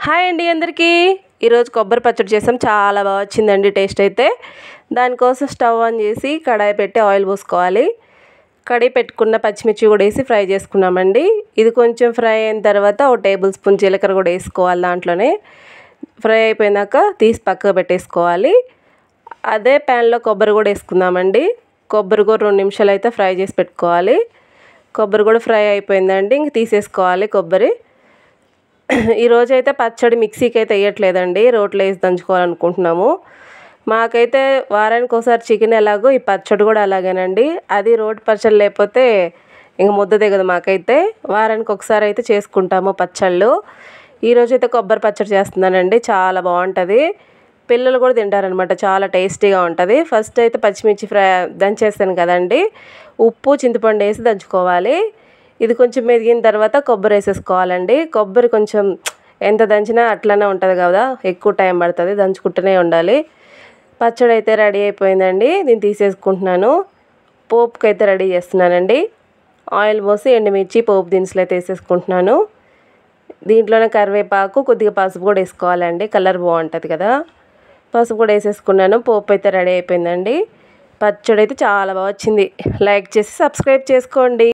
Hi అండి అందరికీ. ఈరోజు కొబ్బరి పచ్చడి చేసాం. చాలా బాగా వచ్చిందండి టేస్ట్ అయితే. దానికోసం స్టవ్ ఆన్ చేసి కడాయి పెట్టి ఆయిల్ పోసుకోవాలి. కడాయి పెట్టుకున్న పచ్చిమిర్చి కూడా వేసి ఫ్రై చేసుకున్నామండి. ఇది కొంచెం ఫ్రై అయిన తర్వాత ఒక టేబుల్ స్పూన్ జీలకర్ర కూడా వేసుకోవాలి. దాంట్లోనే ఫ్రై అయిపోయినాక తీసి పక్కకు పెట్టేసుకోవాలి. అదే ప్యాన్లో కొబ్బరి కూడా వేసుకుందామండి. కొబ్బరి కూడా 2 నిమిషాలు అయితే ఫ్రై చేసి పెట్టుకోవాలి. కొబ్బరి కూడా ఫ్రై అయిపోయిందండి. ఇంక తీసేసుకోవాలి కొబ్బరి. ఈరోజు అయితే పచ్చడి మిక్సీకి అయితే వేయట్లేదండి, రోట్లో వేసి దంచుకోవాలనుకుంటున్నాము. మాకైతే వారానికి ఒకసారి చికెన్ ఎలాగో ఈ పచ్చడి కూడా అలాగేనండి. అది రోటి పచ్చడి లేకపోతే ఇంక ముద్ద దిగదు మాకైతే. వారానికి ఒకసారి అయితే చేసుకుంటాము పచ్చళ్ళు. ఈరోజు అయితే కొబ్బరి పచ్చడి చేస్తున్నానండి. చాలా బాగుంటుంది, పిల్లలు కూడా తింటారనమాట. చాలా టేస్టీగా ఉంటుంది. ఫస్ట్ అయితే పచ్చిమిర్చి ఫ్రై దంచేస్తాను కదండి, ఉప్పు చింతపండు వేసి దంచుకోవాలి. ఇది కొంచెం మెదిగిన తర్వాత కొబ్బరి వేసేసుకోవాలండి. కొబ్బరి కొంచెం ఎంత దంచినా అట్లనే ఉంటుంది కదా, ఎక్కువ టైం పడుతుంది, దంచుకుంటూనే ఉండాలి. పచ్చడి అయితే రెడీ అయిపోయిందండి. నేను తీసేసుకుంటున్నాను. పోపుకి అయితే రెడీ చేస్తున్నానండి. ఆయిల్ పోసి ఎండుమిర్చి పోపు దినుసులు అయితే వేసేసుకుంటున్నాను. దీంట్లోనే కరివేపాకు కొద్దిగా పసుపు కూడా వేసుకోవాలండి, కలర్ బాగుంటుంది కదా. పసుపు కూడా వేసేసుకున్నాను. పోపు అయితే రెడీ అయిపోయిందండి. పచ్చడి అయితే చాలా బాగా వచ్చింది. లైక్ చేసి సబ్స్క్రైబ్ చేసుకోండి.